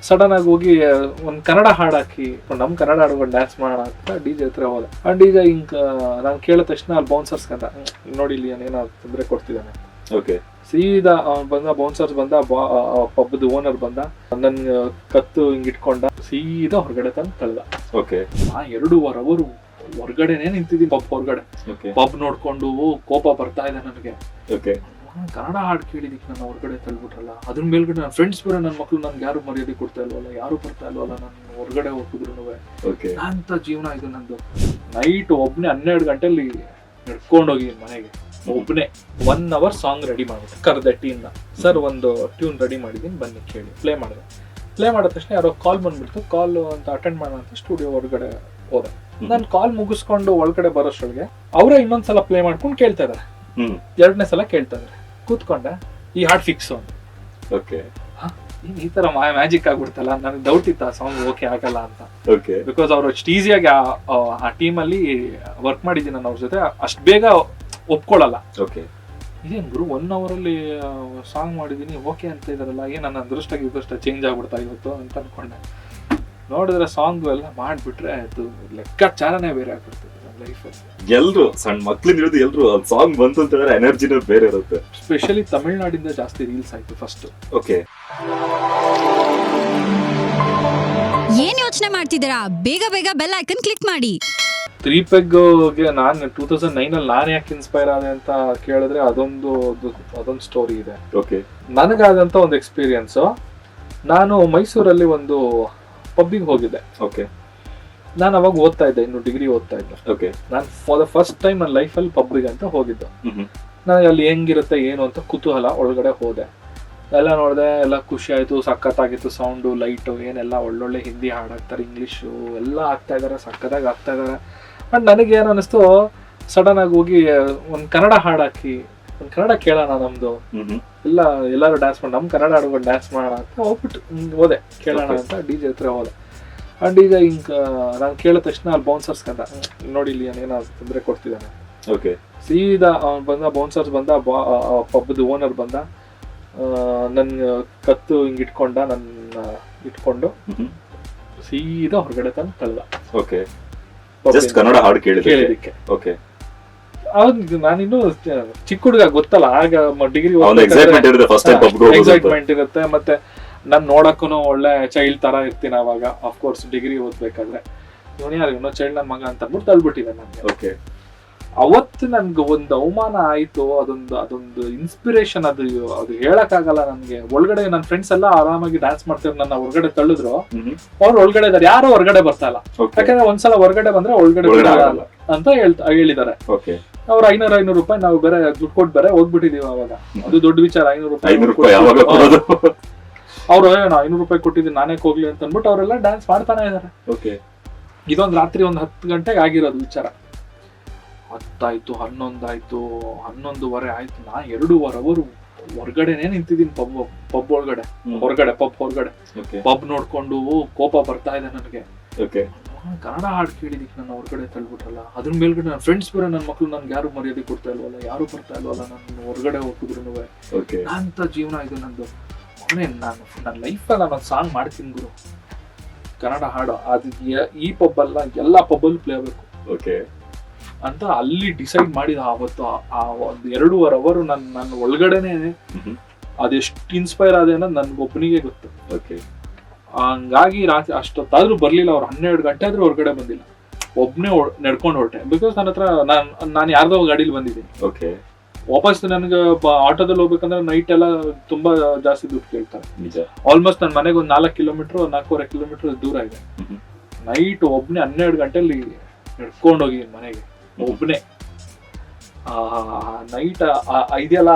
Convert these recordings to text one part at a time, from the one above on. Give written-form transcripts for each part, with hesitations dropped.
Sudden ಆಗಿ ಹೋಗಿ ಒಂದು ಕನ್ನಡ ಹಾಡು ಹಾಕಿ ನಮ್ ಕನ್ನಡ ಹಾಡುಕೊಂಡು ಡ್ಯಾನ್ಸ್ ಮಾಡೋಣ ಅಂತ DJ ಹತ್ರ ಹೋದೆ. ಆ DJ ಹಿಂಗ್ ನಾನು ಕೇಳಿದ ತಕ್ಷಣ ಅಲ್ಲಿ ಬೌನ್ಸರ್ಸ್ ಅಂತ ನೋಡಿ ಇಲ್ಲಿ ಏನೋ ತೊಂದರೆ ಕೊಡ್ತಿದ್ದಾನೆ. ಓಕೆ. ಸೀದಾ ಬಂದ ಬೌನ್ಸರ್ಸ್ ಬಂದ, ಪಬ್ದ ಓನರ್ ಬಂದ, ನನ್ ಕತ್ತು ಹಿಂಗ್ ಇಟ್ಕೊಂಡ, ಸೀದಾ ಹೊರಗಡೆ ತಂದು ತಳ್ದ. ಓಕೆ. ನಾ 2.5 hours ಹೊರಗಡೆನೆ ನಿಂತಿದ್ದೀನಿ, ಪಬ್ ಹೊರಗಡೆ. ಪಬ್ ನೋಡ್ಕೊಂಡು ಕೋಪ ಬರ್ತಾ ಇದೆ ನನಗೆ. ಕನ್ನಡ ಹಾಡು ಕೇಳಿದಿಕ್ಕೆ ನನ್ನ ಹೊರಗಡೆ ತಳ್ಬಿಟ್ರಲ್ಲ. ಅದ್ರ ಮೇಲ್ಗಡೆ ನನ್ನ ಫ್ರೆಂಡ್ಸ್ ಬೇರೆ, ನನ್ನ ಮಕ್ಳು ನನ್ಗೆ ಯಾರು ಮರ್ಯಾದೆ ಕೊಡ್ತಾ ಇಲ್ವಲ್ಲ, ಯಾರು ಬರ್ತಾ ಇಲ್ವಲ್ಲ, ನನ್ನ ಹೊರಗಡೆ ಹೋಗಿದ್ರು ಅಂತ ಜೀವನ ಇದು ನಂದು. ನೈಟ್ ಒಬ್ನೇ 12 ಗಂಟೆಲಿ ನಡ್ಕೊಂಡೋಗಿ ಮನೆಗೆ ಒಬ್ನೇ 1 hour ಸಾಂಗ್ ರೆಡಿ ಮಾಡ್ಬಿಟ್ಟೆ. ಕರೆದೆ ಟೀಮ್ನ, ಸರ್ ಒಂದು ಟ್ಯೂನ್ ರೆಡಿ ಮಾಡಿದೀನಿ ಬನ್ನಿ ಕೇಳಿ. ಪ್ಲೇ ಮಾಡಿದೆ. ಪ್ಲೇ ಮಾಡಿದ ತಕ್ಷಣ ಯಾರೋ ಕಾಲ್ ಬಂದ್ಬಿಡ್ತು. ಕಾಲ್ ಅಂತ ಅಟೆಂಡ್ ಮಾಡೋಣ ಅಂತ ಸ್ಟುಡಿಯೋ ಹೊರಗಡೆ ಹೋದೆ. ನಾನು ಕಾಲ್ ಮುಗಿಸ್ಕೊಂಡು ಒಳಗಡೆ ಬರೋಷ್ಟೊಳಗೆ ಅವರೇ ಇನ್ನೊಂದ್ಸಲ ಪ್ಲೇ ಮಾಡ್ಕೊಂಡು ಕೇಳ್ತಾ ಇದಾರೆ. 2ನೇ ಸಲ ಕೇಳ್ತಾ ಇದಾರೆ. ಕೂತ್ಕೊಂಡೆ, ಈ ಹಾಡ್ ಫಿಕ್ಸ್ ಅಂತ. ಈ ತರ ಮ್ಯಾಜಿಕ್ ಆಗ್ಬಿಡ್ತಲ್ಲ. ನನಗೆ ಡೌಟ್ ಇತ್ತು ಆ ಸಾಂಗ್ ಓಕೆ ಆಗಲ್ಲ ಅಂತ. ಬಿಕಾಸ್ ಅವ್ರು ಅಷ್ಟು ಈಸಿಯಾಗಿ ಆ ಟೀಮ್ ಅಲ್ಲಿ ವರ್ಕ್ ಮಾಡಿದ್ದೀನಿ ನಾನು ಅವ್ರ ಜೊತೆ, ಅಷ್ಟು ಬೇಗ ಒಪ್ಕೊಳ್ಳಲ್ಲ. ಇದೇನ್ ಗುರು 1 hour ಅಲ್ಲಿ ಸಾಂಗ್ ಮಾಡಿದೀನಿ ಓಕೆ ಅಂತ ಇದಾರಲ್ಲ, ಏನ್ ನನ್ನ ಅದೃಷ್ಟ ಚೇಂಜ್ ಆಗ್ಬಿಡ್ತಾ ಇವತ್ತು ಅಂತ ಅನ್ಕೊಂಡೆ. ನೋಡಿದ್ರೆ ಸಾಂಗ್ ಎಲ್ಲ ಮಾಡ್ಬಿಟ್ರೆ ಅದು ಲೆಕ್ಕಾಚಾರನೇ ಬೇರೆ ಆಗ್ಬಿಡ್ತದೆ ಲೈಫಲ್ಲಿ. ಎಲ್ರು ಸಣ್ಣ ಮಕ್ಳಿಂದ ಹಿಡಿದು ಎಲ್ರು ಸಾಂಗ್ ಬಂತು ಅಂತ ಹೇಳಿದ್ರೆ ಎನರ್ಜಿನೇ ಬೇರೆ ಇರುತ್ತೆ. ಸ್ಪೆಷಲಿ ತಮಿಳ್ನಾಡಿಂದ ಜಾಸ್ತಿ ರೀಲ್ಸ್ ಆಯ್ತು ಫಸ್ಟ್. ಓಕೆ. ಏನ್ ಯೋಚನೆ ಮಾಡ್ತಿದ್ದೀರಾ? ಬೇಗ ಬೇಗ ಬೆಲ್ ಐಕನ್ ಕ್ಲಿಕ್ ಮಾಡಿ. 3 ಪೆಗ್ಗೆ ನಾನು 2009 ಅಲ್ಲಿ ನಾನು ಯಾಕೆ ಇನ್ಸ್ಪೈರ್ ಆದೆ ಅಂತ ಕೇಳಿದ್ರೆ ಅದೊಂದು ಸ್ಟೋರಿ ಇದೆ. ಓಕೆ. ನನಗಾದಂತ ಒಂದು ಎಕ್ಸ್ಪೀರಿಯನ್ಸ್. ನಾನು ಮೈಸೂರಲ್ಲಿ ಒಂದು ಪಬ್ಬಿಗೆ ಹೋಗಿದ್ದೆ. ಓಕೆ. ನಾನು ಅವಾಗ ಓದ್ತಾ ಇದ್ದೆ, ಇನ್ನು ಡಿಗ್ರಿ ಓದ್ತಾ ಇದ್ದೆ. ಓಕೆ. ನಾನು ಫಾರ್ ದ ಫಸ್ಟ್ ಟೈಮ್ ನನ್ನ ಲೈಫಲ್ಲಿ ಪಬ್ಬಿಗೆ ಅಂತ ಹೋಗಿದ್ದು. ನನಗೆ ಅಲ್ಲಿ ಹೆಂಗಿರುತ್ತೆ ಏನು ಅಂತ ಕುತೂಹಲ, ಒಳಗಡೆ ಹೋದೆ. ಎಲ್ಲ ನೋಡಿದೆ, ಎಲ್ಲ ಖುಷಿ ಆಯ್ತು, ಸಖತ್ತಾಗಿತ್ತು. ಸೌಂಡು, ಲೈಟು ಏನೆಲ್ಲ ಒಳ್ಳೊಳ್ಳೆ ಹಿಂದಿ ಹಾಡಾಕ್ತಾರೆ, ಇಂಗ್ಲೀಷು ಎಲ್ಲ ಆಗ್ತಾ ಇದಾರೆ, ಸಖತ್ತಾಗಿ ಆಗ್ತಾ ಇದಾರೆ. ಬಟ್ ನನಗೇನು ಅನ್ನಿಸ್ತು, ಸಡನ್ ಆಗಿ ಹೋಗಿ ಒಂದು ಕನ್ನಡ ಹಾಡು ಹಾಕಿ ಒಂದು ಕನ್ನಡ ಕೇಳೋಣ ನಮ್ದು, ಎಲ್ಲರೂ ಡ್ಯಾನ್ಸ್ ಮಾಡಿ ನಮ್ ಕನ್ನಡ ಹಾಡುಕೊಂಡು ಡ್ಯಾನ್ಸ್ ಮಾಡೋಣ ಅಂತ ಹೋಗ್ಬಿಟ್ಟು ಹೋದೆ ಕೇಳೋಣ ಅಂತ DJ ಹತ್ರ ಹೋದೆ. ಆ DJ ಹಿಂಗ್ ನಾನು ಕೇಳಿದ ತಕ್ಷಣ ಅಲ್ಲಿ ಬೌನ್ಸರ್ಸ್ ಕಂಡ ನೋಡಿ ಇಲ್ಲಿ ಏನೋ ತೊಂದರೆ ಕೊಡ್ತಿದ್ದಾನೆ. ಸೀದಾ ಬಂದ ಬೌನ್ಸರ್ಸ್ ಬಂದ, ಪಬ್ದ ಓನರ್ ಬಂದ, ನನ್ನ ಕತ್ತು ಹಿಂಗ್ ಇಟ್ಕೊಂಡ, ನನ್ನ ಇಟ್ಕೊಂಡು ಸೀದಾ ಹೊರಗಡೆ ತಂದು ತಳ್ದ. ಕನ್ನಡ ಹಾಡು ಕೇಳಿದಕ್ಕೆ. ನಾನಿನ್ನು ಚಿಕ್ಕ ಹುಡುಗ ಗೊತ್ತಲ್ಲ, ಆಗ ಡಿಗ್ರಿ ಎಕ್ಸೈಟ್ಮೆಂಟ್ ಇರುತ್ತೆ. ಮತ್ತೆ ನಾನ್ ನೋಡಕ್ಕೂ ಒಳ್ಳೆ ಚೈಲ್ಡ್ ತರ ಇರ್ತೀನಿ ಅವಾಗ. ಅಫ್ಕೋರ್ಸ್ ಡಿಗ್ರಿ ಓದ್ಬೇಕಾದ್ರೆ ಇನ್ನೂ ಚೈಲ್ಡ್ ನನ್ ಮಗ ಅಂತ ಅಂದ್ಬಿಟ್ಟು ತಳ್ಬಿಟ್ಟಿದೆ ನನ್ಗೆ. ಅವತ್ತು ನನ್ಗೆ ಒಂದು ಅವಮಾನ ಆಯ್ತು. ಅದೊಂದು ಇನ್ಸ್ಪಿರೇಷನ್. ಅದು ಹೇಳಕ್ಕಾಗಲ್ಲ ನನ್ಗೆ. ಒಳಗಡೆ ನನ್ನ ಫ್ರೆಂಡ್ಸ್ ಎಲ್ಲ ಆರಾಮಾಗಿ ಡ್ಯಾನ್ಸ್ ಮಾಡ್ತಾರೆ, ನನ್ನ ಹೊರಗಡೆ ತಳ್ಳಿದ್ರು. ಅವ್ರು ಒಳಗಡೆ ಇದಾರೆ, ಯಾರು ಹೊರಗಡೆ ಬರ್ತಾ ಇಲ್ಲ. ಯಾಕಂದ್ರೆ ಒಂದ್ಸಲ ಹೊರಗಡೆ ಬಂದ್ರೆ ಒಳಗಡೆ ಅಂತ ಹೇಳಿದ್ದಾರೆ. ಅವ್ರು 500 ರೂಪಾಯಿ ನಾವು ಬೇರೆ ದುಡ್ಡು ಕೊಟ್ಟು ಬೇರೆ ಹೋಗ್ಬಿಟ್ಟಿದೀವಿ ಅವಾಗ. ಅದು ದೊಡ್ಡ ವಿಚಾರ. 500 ರೂಪಾಯಿ ಅವ್ರು 500 ರೂಪಾಯಿ ಕೊಟ್ಟಿದ್ದೀನಿ ನಾನೇ ಹೋಗ್ಲಿ ಅಂತ ಅಂದ್ಬಿಟ್ಟು ಅವರೆಲ್ಲ ಡ್ಯಾನ್ಸ್ ಮಾಡ್ತಾನೆ ಇದಾರೆ. ಇದೊಂದು ರಾತ್ರಿ 10 ಗಂಟೆಗೆ ಆಗಿರೋದು ವಿಚಾರ. 10 ಆಯ್ತು, 11 ಆಯ್ತು, 11:30 ಆಯ್ತು. ನಾ 2.5 hours ಹೊರಗಡೆನೆ ನಿಂತಿದ್ದೀನಿ ಪಬ್ ಒಳಗಡೆ, ಪಬ್ ಹೊರಗಡೆ. ಪಬ್ ನೋಡ್ಕೊಂಡು ಕೋಪ ಬರ್ತಾ ಇದೆ ನನಗೆ. ಕನ್ನಡ ಹಾಡು ಕೇಳಿದಿಕ್ಕೆ ನನ್ನ ಹೊರಗಡೆ ತಳ್ಬಿಟ್ರಲ್ಲ. ಅದ್ರ ಮೇಲ್ಗಡೆ ನನ್ನ ಫ್ರೆಂಡ್ಸ್ ಬೇರೆ, ನನ್ನ ಮಕ್ಳು ನನ್ಗೆ ಯಾರು ಮರ್ಯಾದೆ ಕೊಡ್ತಾ ಇಲ್ವಲ್ಲ, ಯಾರು ಬರ್ತಾ ಇಲ್ವಲ್ಲ, ನನ್ನ ಹೊರಗಡೆ ಹೋಗಿದ್ರು ಅಂತ ಜೀವನ ಇದು ನಂದು. ನನ್ನ ಲೈಫಲ್ಲಿ ನಾನೊಂದು ಸಾಂಗ್ ಮಾಡ್ತೀನಿ ಗುರು, ಕನ್ನಡ ಹಾಡು. ಅದು ಈ ಪಬ್ ಅಲ್ಲ, ಎಲ್ಲಾ ಪಬ್ಬಲ್ಲಿ ಪ್ಲೇ ಆಗಬೇಕು ಅಂತ ಅಲ್ಲಿ ಡಿಸೈಡ್ ಮಾಡಿದ. ಆವತ್ತು ಆ ಒಂದು 2.5 hours ನನ್ನ ಒಳಗಡೆನೆ ಅದೆಷ್ಟು ಇನ್ಸ್ಪೈರ್ ಆದೆ ಅನ್ನೋದು ನನ್ಗೊಬ್ಬನಿಗೆ ಗೊತ್ತು. ಹಂಗಾಗಿ ರಾತ್ರಿ ಅಷ್ಟೊತ್ತಾದ್ರೂ ಬರ್ಲಿಲ್ಲ ಅವ್ರು. 12 ಗಂಟೆ ಆದ್ರೂ ಹೊರಗಡೆ ಬಂದಿಲ್ಲ. ಒಬ್ನೇ ನಡ್ಕೊಂಡು ಹೊರಟೆ. ಬಿಕಾಸ್ ನನ್ನ ಹತ್ರ ನಾನು ಯಾರ್ದೋ ಗಾಡಿಲಿ ಬಂದಿದ್ದೀನಿ. ವಾಪಸ್ ನನ್ಗೆ ಆಟೋದಲ್ಲಿ ಹೋಗ್ಬೇಕಂದ್ರೆ ನೈಟ್ ಎಲ್ಲ ತುಂಬಾ ಜಾಸ್ತಿ ದುಡ್ಡು ಕೇಳ್ತಾರೆ. ಆಲ್ಮೋಸ್ಟ್ ನನ್ನ ಮನೆಗೆ ಒಂದು 4 ಕಿಲೋಮೀಟರ್ 4.5 ಕಿಲೋಮೀಟರ್ ದೂರ ಇದೆ. ನೈಟ್ ಒಬ್ನೇ 12 ಗಂಟೆಲಿ ನಡ್ಕೊಂಡೋಗಿ ಮನೆಗೆ ಒಬ್ನೇ. ನೈಟ್ ಇದೆಯಲ್ಲ,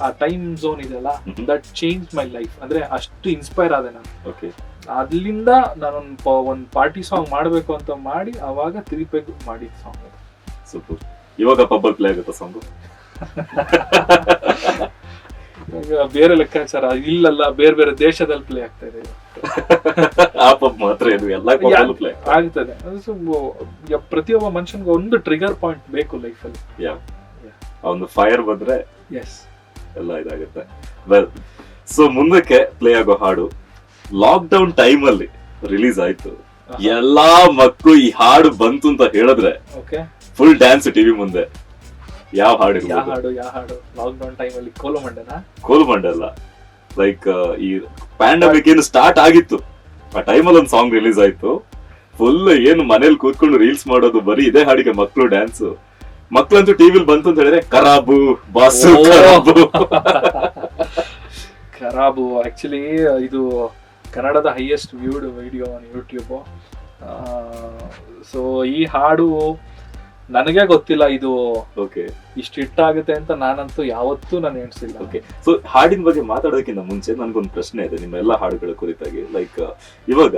ಆ ಟೈಮ್ ಝೋನ್ ಇದೆಯಲ್ಲ, ದಟ್ ಚೇಂಜ್ ಮೈ ಲೈಫ್. ಅಂದ್ರೆ ಅಷ್ಟು ಇನ್ಸ್ಪೈರ್ ಆದೆ ನಾನು. ಅಲ್ಲಿಂದ ನಾನೊಂದು ಪಾರ್ಟಿ ಸಾಂಗ್ ಮಾಡ್ಬೇಕು ಅಂತ ಮಾಡಿ ಅವಾಗ 3 ಪೆಗ್ ಮಾಡಿದ ಸಾಂಗ್. ಸೂಪರ್. ಇವಾಗ ಪಬ್ಬಲ್ ಪ್ಲೇ ಆಗುತ್ತಾ ಸಾಂಗ್? ಬೇರೆ ಲೆಕ್ಕಾಚಾರ ಇಲ್ಲಲ್ಲ, ಬೇರೆ ಬೇರೆ ದೇಶದಲ್ಲಿ ಪ್ಲೇ ಆಗ್ತಾ ಇದೆ. ಆ ಪಬ್ ಮಾತ್ರ ಇದು ಎಲ್ಲ ಪಬ್ಬಲ್ಲೂ ಪ್ಲೇ ಆಗ್ತದೆ. ಪ್ರತಿಯೊಬ್ಬ ಮನುಷ್ಯನ್ಗೆ ಒಂದು ಟ್ರಿಗರ್ ಪಾಯಿಂಟ್ ಬೇಕು ಲೈಫಲ್ಲಿ. ಒಂದು ಫೈರ್ ಬಂದ್ರೆ ಎಲ್ಲ ಇದಾಗುತ್ತೆ. ವೆಲ್, ಸೊ ಮುಂದಕ್ಕೆ ಪ್ಲೇ ಆಗೋ ಹಾಡು ಲಾಕ್ ಡೌನ್ ಟೈಮ್ ಅಲ್ಲಿ ರಿಲೀಸ್ ಆಯ್ತು, ಎಲ್ಲಾ ಮಕ್ಕಳು ಈ ಹಾಡು ಬಂತು ಅಂತ ಹೇಳಿದ್ರೆ ಓಕೆ ಫುಲ್ ಡ್ಯಾನ್ಸ್ ಟಿವಿ ಮುಂದೆ. ಯಾವ ಹಾಡು ಯಾವ ಹಾಡು ಲಾಕ್ ಡೌನ್ ಟೈಮ್ ಅಲ್ಲಿ ಕೋಲುಮಂಡನ? ಕೋಲ್ಮಂಡ್ ಅಲ್ಲ, ಲೈಕ್ ಈ ಪ್ಯಾಂಡಮಿಕ್ ಏನು ಸ್ಟಾರ್ಟ್ ಆಗಿತ್ತು ಆ ಟೈಮಲ್ಲಿ ಒಂದು ಸಾಂಗ್ ರಿಲೀಸ್ ಆಯ್ತು. ಫುಲ್ ಏನು ಮನೇಲಿ ಕೂತ್ಕೊಂಡು ರೀಲ್ಸ್ ಮಾಡೋದು, ಬರೀ ಇದೇ ಹಾಡಿಗೆ ಮಕ್ಕಳು ಡ್ಯಾನ್ಸ್. ಮಕ್ಳಂತೂ ಟಿವಿಲ್ ಬಂತು ಅಂತ ಹೇಳಿದ್ರೆ ಖರಾಬು ಬಾಸು ಖರಾಬು. ಖರಾಬು ಆಕ್ಚುಲಿ ಇದು ಕನ್ನಡದ highest viewed video on YouTube. So ಈ ಹಾಡು ನನಗೆ ಗೊತ್ತಿಲ್ಲ ಇದು ಓಕೆ ಇಷ್ಟು ಹಿಟ್ ಆಗುತ್ತೆ ಅಂತ ನಾನಂತೂ ಯಾವತ್ತೂ ನಾನು ಎಣಿಸಿಲ್ಲ. ಓಕೆ, ಸೊ ಹಾಡಿನ ಬಗ್ಗೆ ಮಾತಾಡೋದಕ್ಕಿಂತ ಮುಂಚೆ ನನ್ಗೊಂದು ಪ್ರಶ್ನೆ ಇದೆ ನಿಮ್ಮ ಎಲ್ಲಾ ಹಾಡುಗಳ ಕುರಿತಾಗಿ. ಲೈಕ್ ಇವಾಗ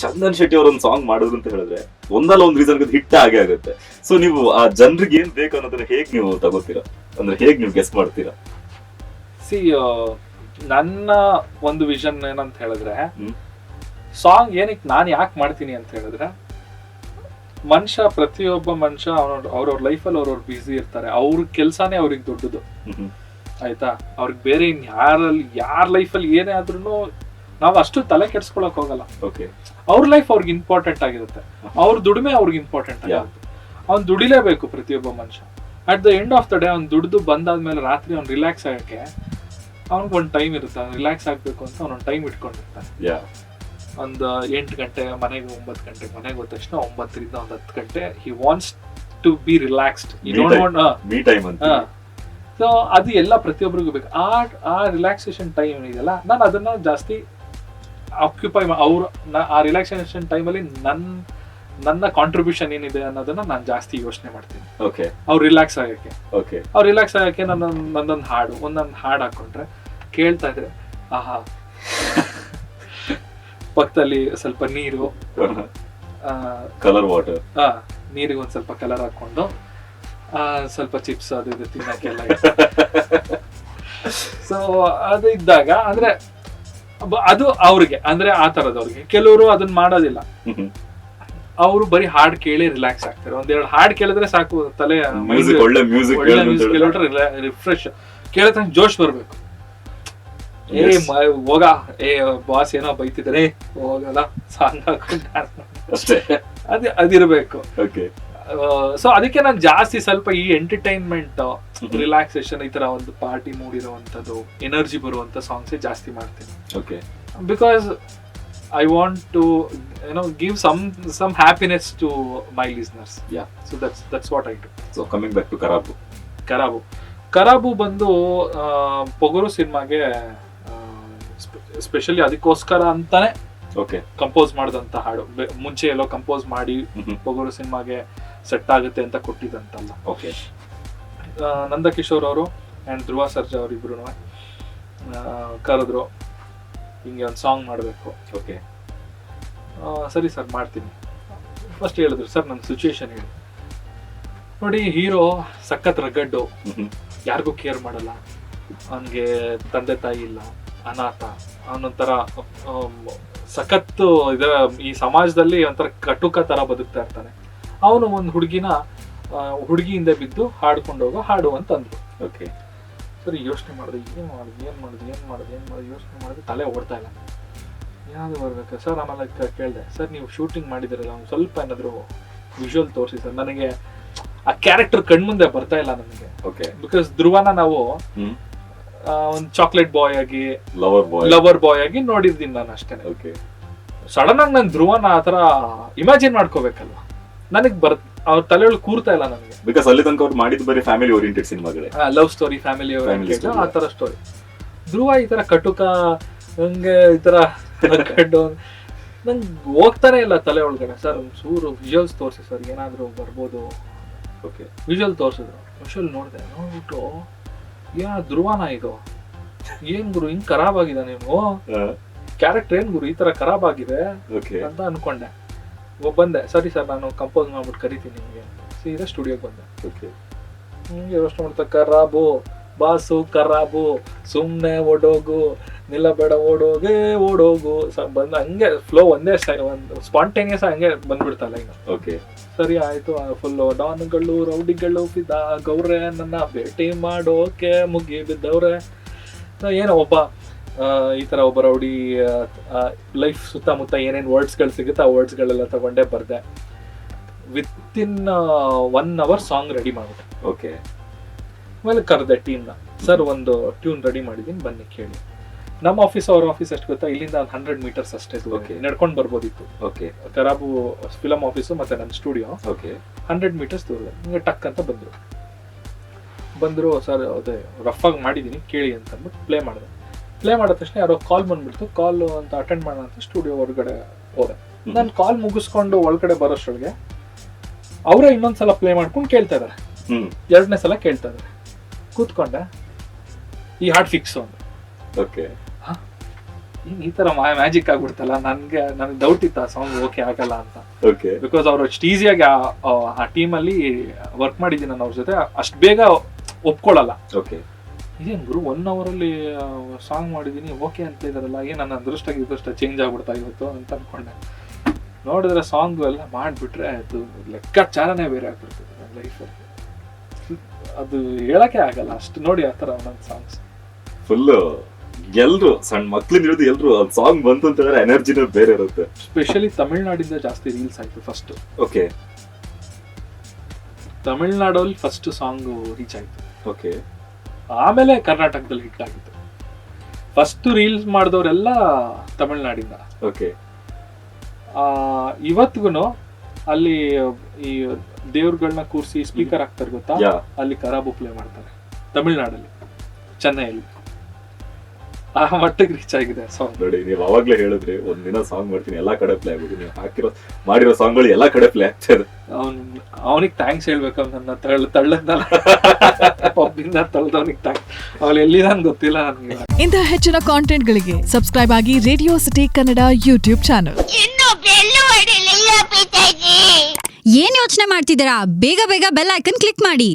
ಚಂದನ್ ಶೆಟ್ಟಿ ಅವ್ರ ಒಂದು ಸಾಂಗ್ ಮಾಡಿದ್ರು ಅಂತ ಹೇಳಿದ್ರೆ ಒಂದಲ್ಲ ಒಂದ್ ರೀಸನ್ ಹಿಟ್ ಆಗೇ ಆಗುತ್ತೆ. ಸೊ ನೀವು ಆ ಜನರಿಗೆ ಏನ್ ಬೇಕು ಅನ್ನೋದನ್ನ ಹೇಗ್ ನೀವು ತಗೋತೀರಾ, ಅಂದ್ರೆ ಹೇಗ್ ನೀವು ಗೆಸ್ ಮಾಡ್ತೀರಾ? ಸಿ ನನ್ನ ಒಂದು ವಿಷನ್ ಏನಂತ ಹೇಳಿದ್ರೆ, ಸಾಂಗ್ ಏನಕ್ಕೆ ನಾನು ಯಾಕೆ ಮಾಡ್ತೀನಿ ಅಂತ ಹೇಳಿದ್ರೆ, ಪ್ರತಿಯೊಬ್ಬ ಮನುಷ್ಯ ಅವ್ರವ್ರ ಲೈಫಲ್ಲಿ ಅವ್ರವ್ರ ಬ್ಯುಸಿ ಇರ್ತಾರೆ. ಅವ್ರ ಕೆಲ್ಸಾನೇ ಅವ್ರಿಗೆ ದೊಡ್ಡದು, ಆಯ್ತಾ? ಅವ್ರಿಗೆ ಬೇರೆ ಯಾರ ಲೈಫಲ್ಲಿ ಏನೇ ಆದ್ರೂ ನಾವು ಅಷ್ಟು ತಲೆ ಕೆಡ್ಸ್ಕೊಳಕ್ ಹೋಗಲ್ಲ. ಅವ್ರ ಲೈಫ್ ಅವ್ರಿಗೆ ಇಂಪಾರ್ಟೆಂಟ್ ಆಗಿರುತ್ತೆ, ಅವ್ರ ದುಡಿಮೆ ಅವ್ರಿಗೆ ಇಂಪಾರ್ಟೆಂಟ್ ಆಗಿರುತ್ತೆ. ಅವ್ನ್ ದುಡಿಲೇಬೇಕು ಪ್ರತಿಯೊಬ್ಬ ಮನುಷ್ಯ. At the end of the day ಅವ್ನು ದುಡ್ದು ಬಂದಾದ್ಮೇಲೆ ರಾತ್ರಿ ಅವ್ನು ರಿಲ್ಯಾಕ್ಸ್ ಆಗಕ್ಕೆ ಅವ್ನಿಗೆ ಒಂದು ಟೈಮ್ ಇರುತ್ತೆ. ಅವ್ನು ರಿಲ್ಯಾಕ್ಸ್ ಆಗ್ಬೇಕು ಅಂತ ಅವ್ನೊಂದು ಟೈಮ್ ಇಟ್ಕೊಂಡಿರ್ತಾನೆ. ಒಂದು 8 ಗಂಟೆ ಮನೆಗೆ, 9 ಗಂಟೆ ಮನೆಗೆ ಹೋದ ತಕ್ಷಣ 9 ರಿಂದ 10 ಗಂಟೆ he wants to be relaxed. So ಅದು ಎಲ್ಲ ಪ್ರತಿಯೊಬ್ಬರಿಗೂ ಬೇಕು. ಆ ರಿಲ್ಯಾಕ್ಸೇಷನ್ ಟೈಮ್ ಇದೆಯಲ್ಲ, ನಾನು ಅದನ್ನ ಜಾಸ್ತಿ ಆಕ್ಯುಪೈ ಆ ರಿಲ್ಯಾಕ್ಸೇಷನ್ ಟೈಮಲ್ಲಿ ನನ್ನ ಕಾಂಟ್ರಿಬ್ಯೂಷನ್ ಏನಿದೆ ಅನ್ನೋದನ್ನ ನಾನು ಜಾಸ್ತಿ ಯೋಚನೆ ಮಾಡ್ತೀನಿ. ಅವ್ರು ರಿಲ್ಯಾಕ್ಸ್ ಆಗಕ್ಕೆ ನನ್ನೊಂದು ಹಾಡು ಒಂದೊಂದು ಹಾಡು ಹಾಕೊಂಡ್ರೆ ಕೇಳ್ತಾ ಇದ್ರೆ ಆಹಾ, ಪಕ್ಕದಲ್ಲಿ ಸ್ವಲ್ಪ ನೀರು, ಕಲರ್ ವಾಟರ್, ನೀರಿಗೆ ಒಂದ್ ಸ್ವಲ್ಪ ಕಲರ್ ಹಾಕೊಂಡು ಸ್ವಲ್ಪ ಚಿಪ್ಸ್ ಅದು ಇದು ತಿನ್ನಕ್ಕೆಲ್ಲ. ಸೊ ಅದು ಇದ್ದಾಗ ಅಂದ್ರೆ ಅದು ಅವ್ರಿಗೆ ಅಂದ್ರೆ ಆ ತರದವ್ರಿಗೆ. ಕೆಲವರು ಅದನ್ನ ಮಾಡೋದಿಲ್ಲ, ಅವರು ಬರೀ ಹಾಡ್ ಕೇಳಿ ರಿಲ್ಯಾಕ್ಸ್ ಆಗ್ತಾರೆ. ಒಂದೆರಡು ಹಾಡ್ ಕೇಳಿದ್ರೆ ಸಾಕು, ತಲೆ ಒಳ್ಳೆ ಮ್ಯೂಸಿಕ್ ರಿಫ್ರೆಶ್. ಕೇಳಿದ್ರೆ ಜೋಶ್ ಬರ್ಬೇಕು. ಹೋಗ ಬಾಸ್ ಏನೋ ಬೈತಿದ್ರೆ ಹೋಗಲ್ಲ, ಸಾಂಗ್ ಹಾಕೊಂಡು ಅದಿರ್ಬೇಕು. ಸೊ ಅದಕ್ಕೆ ನಾನು ಜಾಸ್ತಿ ಸ್ವಲ್ಪ ಈ ಎಂಟರ್ಟೈನ್ಮೆಂಟ್, ರಿಲ್ಯಾಕ್ಸೇಷನ್, ಈ ತರ ಒಂದು ಪಾರ್ಟಿ ಮೂಡಿರುವಂತದ್ದು, ಎನರ್ಜಿ ಬರುವಂತ ಸಾಂಗ್ಸ್ ಜಾಸ್ತಿ ಮಾಡ್ತೀನಿ. Because I want to give some happiness to my listeners. So that's what I do. So coming back to ಕರಾಬು ಬಂದು ಪೊಗರು ಸಿನಿಮಾಗೆ ಸ್ಪೆಷಲಿ ಅದಕ್ಕೋಸ್ಕರ ಅಂತಾನೆ ಕಂಪೋಸ್ ಮಾಡಿದಂತ ಹಾಡು. ಮುಂಚೆ ಎಲ್ಲೋ ಕಂಪೋಸ್ ಮಾಡಿ ಪೊಗರು ಸಿನಿಮಾಗೆ ಸೆಟ್ ಆಗುತ್ತೆ ಅಂತ ಕೊಟ್ಟಿದ್ದಂತಲ್ಲ. ನಂದಕಿಶೋರ್ ಅವರು ಅಂಡ್ ಧ್ರುವ ಸರ್ಜಾ ಅವರಿಬ್ರು ಕರೆದ್ರು, ಹಿಂಗೆ ಒಂದು ಸಾಂಗ್ ಮಾಡಬೇಕು. ಸರಿ ಸರ್ ಮಾಡ್ತೀನಿ. ಫಸ್ಟ್ ಹೇಳಿದ್ರು, ಸರ್ ನನ್ನ ಸಿಚುವೇಶನ್ ಹೇಳಿ. ನೋಡಿ, ಹೀರೋ ಸಖತ್ ರಗಡ್ಡು, ಯಾರಿಗೂ ಕೇರ್ ಮಾಡಲ್ಲ, ಅವನಿಗೆ ತಂದೆ ತಾಯಿ ಇಲ್ಲ, ಅನಾಥ, ಅವನೊಂಥರ ಸಖತ್ತು ಈ ಸಮಾಜದಲ್ಲಿ ಒಂಥರ ಕಟುಕ ತರ ಬದುಕ್ತಾ ಇರ್ತಾನೆ. ಅವನು ಒಂದು ಹುಡುಗಿಯಿಂದ ಬಿದ್ದು ಹಾಡ್ಕೊಂಡು ಹೋಗೋ ಹಾಡು ಅಂತಂದ್ರು. ಸರಿ ಯೋಚನೆ ಮಾಡಿದೆ, ಏನ್ ಮಾಡುದು ಯೋಚನೆ ಮಾಡಿದ್ರೆ ತಲೆ ಓಡ್ತಾ ಇಲ್ಲ, ಏನಾದ್ರು ಬರ್ಬೇಕು ಸರ್. ಆಮೇಲೆ ಕೇಳಿದೆ, ಸರ್ ನೀವು ಶೂಟಿಂಗ್ ಮಾಡಿದಿರಲ್ಲ, ಒಂದು ಸ್ವಲ್ಪ ಏನಾದ್ರು ವಿಜುವಲ್ ತೋರಿಸಿ ಸರ್, ನನಗೆ ಆ ಕ್ಯಾರೆಕ್ಟರ್ ಕಣ್ಮುಂದೆ ಬರ್ತಾ ಇಲ್ಲ ನನಗೆ. ಬಿಕಾಸ್ ಧ್ರುವನ ನಾವು ಒಂದು ಚಾಕ್ಲೇಟ್ ಬಾಯ್ ಆಗಿ, ಲವರ್ ಬಾಯ್ ಆಗಿ ನೋಡಿದ್ದೀನಿ ನಾನು ಅಷ್ಟೇ. ಸಡನ್ ಆಗಿ ನಾನು ಧ್ರುವನ ಆತರ ಇಮ್ಯಾಜಿನ್ ಮಾಡ್ಕೋಬೇಕಲ್ವಾ, ನನಗ್ ಅವ್ರ ತಲೆಯೊಳಗೆ ಕೂರ್ತಾ ಇಲ್ಲ ನನಗೆ. ಬಿಕಾಸ್ ಅಲ್ಲಿ ತನಕ ಅವ್ರು ಮಾಡಿದ್ದು ಬರೀ ಫ್ಯಾಮಿಲಿ ಓರಿಯೆಂಟೆಡ್ ಸಿನಿಮಾಗಳೇ, ಲವ್ ಸ್ಟೋರಿ, ಫ್ಯಾಮಿಲಿ ಓರಿಯೆಂಟೆಡ್ ಆ ತರ ಸ್ಟೋರಿ. ಧ್ರುವ ಈ ತರ ಕಟುಕ, ಹಂಗೆ ಈ ತರ ನಂಗೆ ಹೋಗ್ತಾನೆ ಇಲ್ಲ ತಲೆ ಒಳಗಡೆ. ಸರ್ ಒಂದು ಚೂರು ವಿಜುವಲ್ಸ್ ತೋರಿಸಿ ಸರ್, ಏನಾದ್ರು ಬರ್ಬೋದು. ವಿಜುವಲ್ ತೋರಿಸಿದ್ರು, ವಿಜುವಲ್ ನೋಡ್ಬಿಟ್ಟು ಧ್ರುವನ ಇದು ಏನ್ ಗುರು ಹಿಂಗ್ ಖರಾಬ್ ಆಗಿದೆ, ನೀವು ಕ್ಯಾರೆಕ್ಟರ್ ಏನ್ ಗುರು ಈ ತರ ಖರಾಬ್ ಆಗಿದೆ ಅಂತ ಅನ್ಕೊಂಡೆ. ಬಂದೆ, ಸರಿ ಸರ್ ನಾನು ಕಂಪೋಸ್ ಮಾಡ್ಬಿಟ್ಟು ಕರಿತೀನಿ ನಿಮ್ಗೆ. ಸೀದಾ ಸ್ಟುಡಿಯೋಗೆ ಬಂದೆ. ಹಿಂಗೆ ಯೋಚನೆ ಮಾಡ್ತಾ, ಖರಾಬು ಬಾಸು ಖರಾಬು, ಸುಮ್ನೆ ಓಡೋಗು, ನಿಲ್ಲಬೇಡ ಓಡೋಗೆ ಓಡೋಗು ಬಂದ ಹಂಗೆ ಫ್ಲೋ ಒಂದೇ ಒಂದು ಸ್ಪಾಂಟೇನಿಯಸ್ ಹಂಗೆ ಬಂದ್ಬಿಡ್ತಲ್ಲ ಈಗ. ಸರಿ ಆಯ್ತು, ಫುಲ್ ಡಾನ್ಗಳು, ರೌಡಿಗಳು ಫಿದಾ ಗೌರೆ, ನನ್ನ ಭೇಟಿ ಮಾಡೋಕೆ ಮುಗಿ ಬಿದ್ದವ್ರೆ. ಏನೋ ಒಬ್ಬ ಈ ತರ ಒಬ್ಬ ರೌಡಿ ಲೈಫ್ ಸುತ್ತಮುತ್ತ ಏನೇನು ವರ್ಡ್ಸ್ಗಳು ಸಿಗುತ್ತೆ ಆ ವರ್ಡ್ಸ್ಗಳೆಲ್ಲ ತಗೊಂಡೇ ಬರ್ದೆ. ವಿತಿನ್ 1 hour ಸಾಂಗ್ ರೆಡಿ ಮಾಡ್ಬಿಟ್ಟೆ. ಓಕೆ. ಆಮೇಲೆ ಕರೆದೆ ಟೀಮ್ನ, ಸರ್ ಒಂದು ಟ್ಯೂನ್ ರೆಡಿ ಮಾಡಿದ್ದೀನಿ ಬನ್ನಿ ಕೇಳಿ. ನಮ್ಮ ಆಫೀಸ್ ಅವ್ರ ಆಫೀಸ್ ಎಷ್ಟು ಗೊತ್ತಾ, ಇಲ್ಲಿಂದ 100 meters ಅಷ್ಟೇ ದೂರ, ನಡ್ಕೊಂಡು ಬರ್ಬೋದಿತ್ತು. ಓಕೆ. ಕರಾಬು ಫಿಲಮ್ ಆಫೀಸು ಮತ್ತೆ ನನ್ನ ಸ್ಟುಡಿಯೋ ಓಕೆ. 100 meters ದೂರ. ಹಿಂಗೆ ಟಕ್ ಅಂತ ಬಂದ್ರು ಸರ್ ಅದೇ ರಫ್ ಆಗಿ ಮಾಡಿದ್ದೀನಿ ಕೇಳಿ ಅಂತ ಅಂದ್ಬಿಟ್ಟು ಪ್ಲೇ ಮಾಡಿದೆ. ಪ್ಲೇ ಮಾಡಿದ ತಕ್ಷಣ ಯಾರೋ ಕಾಲ್ ಬಂದ್ಬಿಡ್ತು. ಕಾಲ್ ಅಂತ ಅಟೆಂಡ್ ಮಾಡೋಣ ಅಂತ ಸ್ಟುಡಿಯೋ ಹೊರಗಡೆ ಹೋದೆ. ನಾನು ಕಾಲ್ ಮುಗಿಸ್ಕೊಂಡು ಒಳಗಡೆ ಬರೋಷ್ಟೊಳಗೆ ಅವರೇ ಇನ್ನೊಂದ್ಸಲ ಪ್ಲೇ ಮಾಡ್ಕೊಂಡು ಕೇಳ್ತಾ ಇದಾರೆ. 2ನೇ ಸಲ ಕೇಳ್ತಾ ಇದಾರೆ. ಕೂತ್ಕೊಂಡೆ, ಈ ಹಾಡ್ ಫಿಕ್ಸ್ ಅಂತ. ಓಕೆ. ಈ ತರ ಮ್ಯಾಜಿಕ್ ಆಗ್ಬಿಡ್ತಲ್ಲ. ನನಗೆ ಡೌಟ್ ಇತ್ತು ಆ ಸಾಂಗ್ ಓಕೆ ಆಗಲ್ಲ ಅಂತ. ಓಕೆ. ಬಿಕಾಸ್ ಅವ್ರು ಅಷ್ಟು ಈಸಿಯಾಗಿ ಆ ಟೀಮಲ್ಲಿ ವರ್ಕ್ ಮಾಡಿದ್ದೀನಿ ನಾನು ಅವ್ರ ಜೊತೆ, ಅಷ್ಟು ಬೇಗ ಒಪ್ಕೊಳ್ಳಲ್ಲ. ಓಕೆ. ಇದೇನು ಗುರು 1 hour ಅಲ್ಲಿ ಸಾಂಗ್ ಮಾಡಿದ್ದೀನಿ ಓಕೆ ಅಂತ ಇದಾರಲ್ಲ, ಏನ್ ನನ್ನ ಅದೃಷ್ಟ ಚೇಂಜ್ ಆಗ್ಬಿಡ್ತಾ ಇವತ್ತು ಅಂತ ಅನ್ಕೊಂಡೆ. ನೋಡಿದ್ರೆ ಸಾಂಗ್ ಎಲ್ಲ ಮಾಡಿಬಿಟ್ರೆ ಅದು ಲೆಕ್ಕಾಚಾರನೇ ಬೇರೆ ಆಗ್ಬಿಡ್ತದೆ ನನ್ನ ಲೈಫಲ್ಲಿ. ಅದು ಹೇಳಕ್ಕೆ ಆಗಲ್ಲ ಅಷ್ಟು. ನೋಡಿ ಆ ಥರ ಒಂದೊಂದು ಸಾಂಗ್ಸ್ ಫುಲ್ಲು ಎಲ್ರು ಸಣ್ಣ ಮಕ್ಳಿಂದ ಹಿಡಿದು ಎಲ್ರು ಸಾಂಗ್ ಬಂತು ಅಂತ ಹೇಳಿದ್ರೆ ಎನರ್ಜಿನೇ ಬೇರೆ ಇರುತ್ತೆ. ಸ್ಪೆಷಲಿ ತಮಿಳ್ನಾಡಿಂದ ಜಾಸ್ತಿ ರೀಲ್ಸ್ ಆಯ್ತು ಫಸ್ಟ್. ಓಕೆ. ತಮಿಳ್ನಾಡಲ್ಲಿ ಫಸ್ಟ್ ಸಾಂಗ್ ರೀಚ್ ಆಯ್ತು. ಓಕೆ. ಆಮೇಲೆ ಕರ್ನಾಟಕದಲ್ಲಿ ಹಿಟ್ ಆಗಿತ್ತು. ಫಸ್ಟ್ ರೀಲ್ಸ್ ಮಾಡಿದವರೆಲ್ಲ ತಮಿಳ್ನಾಡಿಂದ. ಓಕೆ. ಇವತ್ತಿಗೂ ಅಲ್ಲಿ ಈ ದೇವ್ರಗಳನ್ನ ಕೂರಿಸಿ ಸ್ಪೀಕರ್ ಹಾಕ್ತಾರೆ ಗೊತ್ತಾ, ಅಲ್ಲಿ ಕರಾಬು ಪ್ಲೇ ಮಾಡ್ತಾರೆ ತಮಿಳ್ನಾಡಲ್ಲಿ, ಚೆನ್ನೈಯಲ್ಲಿ. ಆ ಮಟ್ಟಿಗೆ ರೀಚ್ ಆಗಿದೆ ಸಾಂಗ್. ನೋಡಿ, ನೀವು ಅವಾಗ್ಲೇ ಹೇಳಿದ್ರಿ ಒಂದಿನ ಸಾಂಗ್ ಮಾಡ್ತೀನಿ ಎಲ್ಲಾ ಕಡೆ ಪ್ಲೇ ಆಗುತ್ತೆ. ನೀವು ಮಾಡಿರೋ ಸಾಂಗ್ಗಳು ಎಲ್ಲಾ ಕಡೆ ಪ್ಲೇ ಆಗ್ತದೆ. ಅವನಿಗೆ ಥ್ಯಾಂಕ್ಸ್ ಹೇಳ್ಬೇಕು. ನನ್ನ ತಳ್ಳದ್ನಲ್ಲ ಒಬ್ಬಿಂದ ತಳ್ದವನಿಗೆ ಥ್ಯಾಂಕ್ಸ್. ಅವಳು ಎಲ್ಲಿದಾನ್ ಗೊತ್ತಿಲ್ಲ ನನಗೆ. ಇಂತಹ ಹೆಚ್ಚಿನ ಕಾಂಟೆಂಟ್ ಗಳಿಗೆ ಸಬ್ಸ್ಕ್ರೈಬ್ ಆಗಿ radio city Kannada YouTube channel. ಏನ್ ಯೋಚನೆ ಮಾಡ್ತಿದ್ದೀರಾ, ಬೇಗ ಬೆಲ್ ಐಕನ್ ಕ್ಲಿಕ್ ಮಾಡಿ.